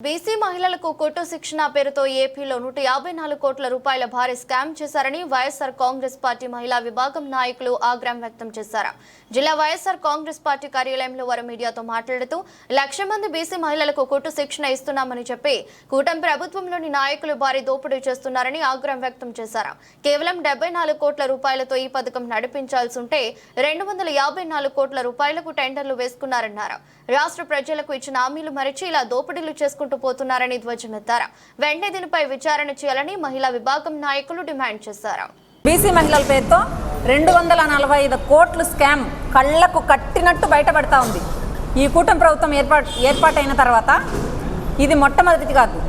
BC మహిళలకు కొట్టు శిక్షణ పేరుతో ఏపీలో 154 కోట్ల రూపాయల భారీ స్కామ్ చేశారని వైఎస్ఆర్ కాంగ్రెస్ పార్టీ మహిళా విభాగం నాయకులు ఆగ్రహం వ్యక్తం చేశారు. జిల్లా వైఎస్ఆర్ కాంగ్రెస్ పార్టీ కార్యాలయంలో వారు మీడియాతో మాట్లాడుతూ 1,00,000 మంది బీసీ మహిళలకు కొట్టు శిక్షణ ఇస్తున్నామని చెప్పి కూటమి ప్రభుత్వంలోని నాయకులు భారీ దోపిడీ చేస్తున్నారని ఆగ్రహం వ్యక్తం చేశారు. కేవలం 74 కోట్ల రూపాయలతో ఈ పథకం నడిపించాల్సి ఉంటే 254 కోట్ల రూపాయలకు టెండర్లు వేసుకున్నారన్నారు. రాష్ట్ర ప్రజలకు ఇచ్చిన హామీలు మరిచి ఇలా దోపిడీలు చేసుకుంటూ పోతున్నారని ధ్వజమెత్తారు. వెంటనే దీనిపై విచారణ చేయాలని మహిళా విభాగం నాయకులు డిమాండ్ చేశారు. బీసీ మహిళల పేరుతో 245 కోట్ల స్కామ్ కళ్లకు కట్టినట్టు బయటపడతా ఉంది. ఈ కూటమి ప్రభుత్వం ఏర్పాటైన తర్వాత ఇది మొట్టమొదటిది కాదు,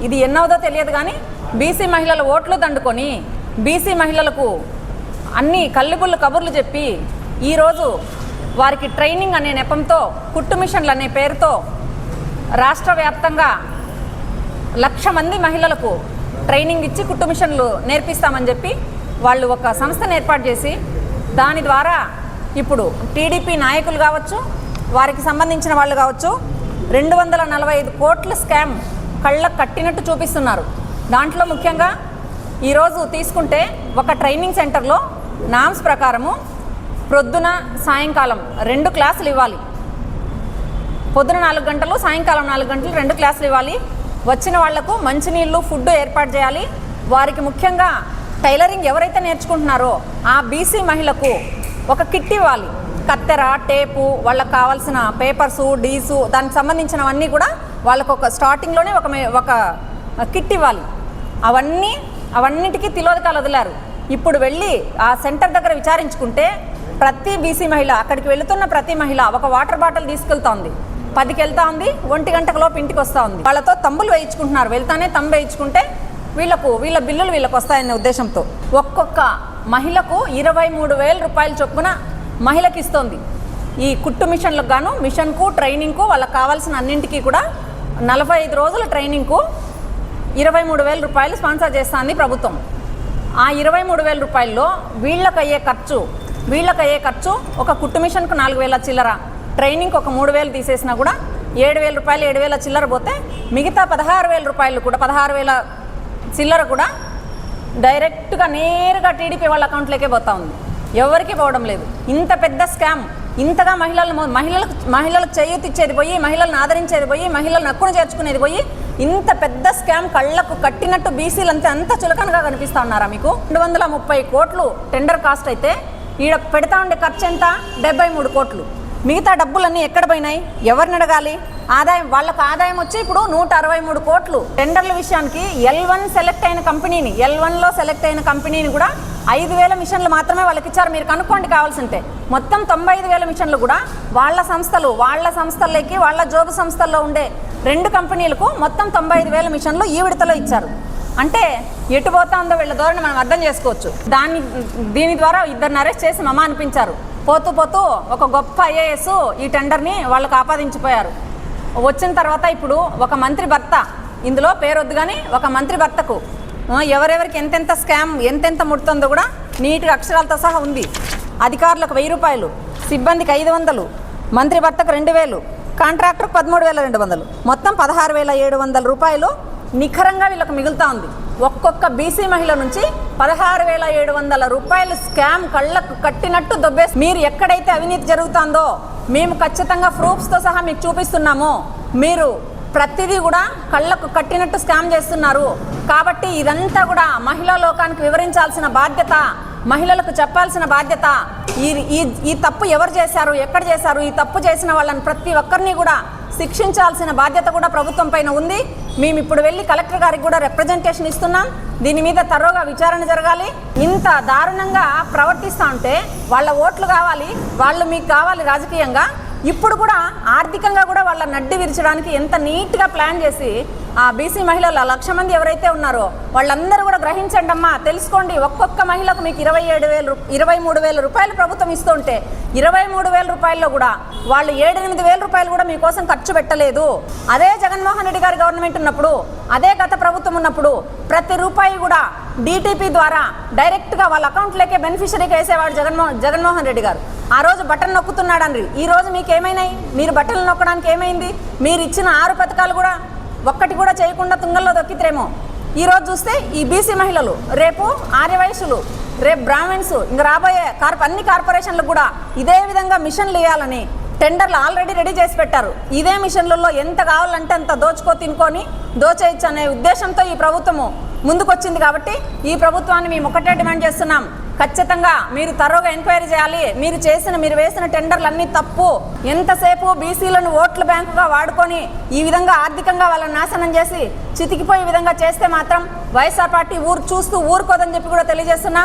ఇది ఎన్నోదో తెలియదు. కానీ బీసీ మహిళల ఓట్లు దండుకొని బీసీ మహిళలకు అన్ని కల్లిబుల్లు కబుర్లు చెప్పి ఈరోజు వారికి ట్రైనింగ్ అనే నెపంతో కుట్టు మిషన్లు అనే పేరుతో రాష్ట్ర వ్యాప్తంగా 1,00,000 మంది మహిళలకు ట్రైనింగ్ ఇచ్చి కుట్టు మిషన్లు నేర్పిస్తామని చెప్పి వాళ్ళు ఒక సంస్థను ఏర్పాటు చేసి దాని ద్వారా ఇప్పుడు టీడీపీ నాయకులు కావచ్చు, వారికి సంబంధించిన వాళ్ళు కావచ్చు, 245 కోట్ల స్కామ్ కళ్ళకు కట్టినట్టు చూపిస్తున్నారు. దాంట్లో ముఖ్యంగా ఈరోజు తీసుకుంటే ఒక ట్రైనింగ్ సెంటర్లో నామ్స్ ప్రకారము ప్రొద్దున సాయంకాలం 2 క్లాసులు ఇవ్వాలి. పొద్దున 4 గంటలు, సాయంకాలం 4 గంటలు 2 క్లాసులు ఇవ్వాలి. వచ్చిన వాళ్లకు మంచినీళ్ళు, ఫుడ్ ఏర్పాటు చేయాలి. వారికి ముఖ్యంగా టైలరింగ్ ఎవరైతే నేర్చుకుంటున్నారో ఆ బీసీ మహిళకు ఒక కిట్ ఇవ్వాలి. కత్తెర, టేపు, వాళ్ళకు కావాల్సిన పేపర్సు, డీసు, దానికి సంబంధించినవన్నీ కూడా వాళ్ళకు ఒక స్టార్టింగ్లోనే ఒక కిట్ ఇవ్వాలి. అవన్నిటికీ తిలోదకాలు వదిలారు. ఇప్పుడు వెళ్ళి ఆ సెంటర్ దగ్గర విచారించుకుంటే ప్రతి బీసీ మహిళ, అక్కడికి వెళుతున్న ప్రతి మహిళ ఒక వాటర్ బాటిల్ తీసుకెళ్తోంది. 10కి వెళ్తా ఉంది, 1 గంటకు లోపు ఇంటికి వస్తూ ఉంది. వాళ్ళతో తంబులు వేయించుకుంటున్నారు. వెళ్తానే తంబు వేయించుకుంటే వీళ్ళ బిల్లులు వీళ్ళకి వస్తాయనే ఉద్దేశంతో ఒక్కొక్క మహిళకు 23,000 రూపాయల చొప్పున మహిళకి ఇస్తోంది. ఈ కుట్టు మిషన్లకు గాను, మిషన్కు, ట్రైనింగ్కు, వాళ్ళకి కావాల్సిన అన్నింటికీ కూడా 45 రోజుల ట్రైనింగ్కు 23,000 రూపాయలు స్పాన్సర్ చేస్తుంది ప్రభుత్వం. ఆ 23,000 రూపాయల్లో వీళ్ళకయ్యే ఖర్చు ఒక కుట్టు మిషన్కు 4,000 చిల్లర, ట్రైనింగ్కి ఒక 3,000 తీసేసినా కూడా 7,000 రూపాయలు, 7,000 చిల్లర పోతే మిగతా 16,000 రూపాయలు కూడా, 16,000 చిల్లర కూడా డైరెక్ట్గా నేరుగా టీడీపీ వాళ్ళ అకౌంట్లోకే పోతా ఉంది. ఎవరికి పోవడం లేదు. ఇంత పెద్ద స్కామ్, ఇంతగా మహిళలకు చేయూతిచ్చేది పోయి, మహిళలను ఆదరించేది పోయి, మహిళలను హక్కును చేర్చుకునేది పోయి, ఇంత పెద్ద స్కామ్ కళ్లకు కట్టినట్టు బీసీలంతా అంత చులకనగా కనిపిస్తూ ఉన్నారా మీకు? 230 కోట్లు టెండర్ కాస్ట్ అయితే ఈడ పెడతా ఉండే ఖర్చు ఎంత? 73 కోట్లు. మిగతా డబ్బులన్నీ ఎక్కడ పోయినాయి? ఎవరిని అడగాలి? వాళ్ళకు ఆదాయం వచ్చి ఇప్పుడు 163 కోట్లు. టెండర్ల విషయానికి L1లో సెలెక్ట్ అయిన కంపెనీని కూడా 5,000 మిషన్లు మాత్రమే వాళ్ళకి ఇచ్చారు. మీరు కనుక్కోండి కావాల్సింటే. మొత్తం 95,000 మిషన్లు కూడా వాళ్ళ సంస్థల్లోకి, వాళ్ళ జోబు సంస్థల్లో ఉండే 2 కంపెనీలకు మొత్తం 95,000 మిషన్లు ఈ విడతలో ఇచ్చారు. అంటే ఎటు పోతా ఉందో వీళ్ళ ధోరణి మనం అర్థం చేసుకోవచ్చు. దీని ద్వారా 2 అరెస్ట్ చేసి మమ అనిపించారు. పోతూ ఒక గొప్ప IAS ఈ టెండర్ని వాళ్ళకు ఆపాదించిపోయారు. వచ్చిన తర్వాత ఇప్పుడు ఒక మంత్రి భర్త, ఇందులో పేరొద్దు కానీ ఒక మంత్రి భర్తకు ఎవరెవరికి ఎంతెంత స్కామ్ ఎంతెంత ముడుతుందో కూడా నీట్గా అక్షరాలతో సహా ఉంది. అధికారులకు 1,000 రూపాయలు, సిబ్బందికి 500, మంత్రి భర్తకు 2,000, కాంట్రాక్టర్కు 13,200, మొత్తం 16,700 రూపాయలు నిఖరంగా వీళ్ళకు మిగులుతా ఉంది. ఒక్కొక్క బీసీ మహిళ నుంచి 16,700 రూపాయలు స్కామ్ కళ్ళకు కట్టినట్టు దొబ్బేసి, మీరు ఎక్కడైతే అవినీతి జరుగుతుందో మేము ఖచ్చితంగా ప్రూఫ్స్తో సహా మీకు చూపిస్తున్నాము. మీరు ప్రతిదీ కూడా కళ్ళకు కట్టినట్టు స్కామ్ చేస్తున్నారు. కాబట్టి ఇదంతా కూడా మహిళా లోకానికి వివరించాల్సిన బాధ్యత, మహిళలకు చెప్పాల్సిన బాధ్యత. ఈ తప్పు ఎవరు చేశారు, ఎక్కడ చేశారు, ఈ తప్పు చేసిన వాళ్ళని ప్రతి ఒక్కరిని కూడా శిక్షించాల్సిన బాధ్యత కూడా ప్రభుత్వం పైన ఉంది. మేము ఇప్పుడు వెళ్ళి కలెక్టర్ గారికి కూడా రిప్రజెంటేషన్ ఇస్తున్నాం. దీని మీద తరోగా విచారణ జరగాలి. ఇంత దారుణంగా ప్రవర్తిస్తూ ఉంటే వాళ్ళ ఓట్లు కావాలి, వాళ్ళు మీకు కావాలి రాజకీయంగా. ఇప్పుడు కూడా ఆర్థికంగా కూడా వాళ్ళ నడ్డి విరచడానికి ఎంత నీట్గా ప్లాన్ చేసి ఆ బీసీ మహిళలు 1,00,000 మంది ఎవరైతే ఉన్నారో వాళ్ళందరూ కూడా గ్రహించండి అమ్మా, తెలుసుకోండి. ఒక్కొక్క మహిళకు మీకు 23,000 రూపాయలు ప్రభుత్వం ఇస్తుంటే 23,000 రూపాయల్లో కూడా వాళ్ళు 7,000-8,000 రూపాయలు కూడా మీకోసం ఖర్చు పెట్టలేదు. అదే జగన్మోహన్ రెడ్డి గారి గవర్నమెంట్ ఉన్నప్పుడు, అదే గత ప్రభుత్వం ఉన్నప్పుడు ప్రతి రూపాయి కూడా DTP ద్వారా డైరెక్ట్గా వాళ్ళ అకౌంట్లోకే బెనిఫిషరీగా వేసేవాడు జగన్మోహన్ రెడ్డి గారు. ఆ రోజు బటన్ నొక్కుతున్నాడండి. ఈ రోజు మీకు ఏమైనాయి? మీరు బటన్లు నొక్కడానికి ఏమైంది? మీరు ఇచ్చిన 6 పథకాలు కూడా ఒక్కటి కూడా చేయకుండా తుంగల్లో దొక్కితేమో ఈరోజు చూస్తే ఈ బీసీ మహిళలు, రేపు ఆర్యవైశ్యులు, రేపు బ్రాహ్మణ్స్, ఇంకా రాబోయే అన్ని కార్పొరేషన్లకు కూడా ఇదే విధంగా మిషన్లు వేయాలని టెండర్లు ఆల్రెడీ రెడీ చేసి పెట్టారు. ఇదే మిషన్లలో ఎంత కావాలంటే అంత తినుకొని దోచేయచ్చు అనే ఉద్దేశంతో ఈ ప్రభుత్వము ముందుకొచ్చింది. కాబట్టి ఈ ప్రభుత్వాన్ని మేము ఒకటే డిమాండ్ చేస్తున్నాం, ఖచ్చితంగా మీరు తరోగా ఎంక్వైరీ చేయాలి. మీరు వేసిన టెండర్లు తప్పు. ఎంతసేపు బీసీలను ఓట్ల బ్యాంకుగా వాడుకొని ఈ విధంగా ఆర్థికంగా వాళ్ళని నాశనం చేసి చితికిపోయే విధంగా చేస్తే మాత్రం వైఎస్ఆర్ పార్టీ చూస్తూ ఊరుకోదని చెప్పి కూడా తెలియజేస్తున్నాం.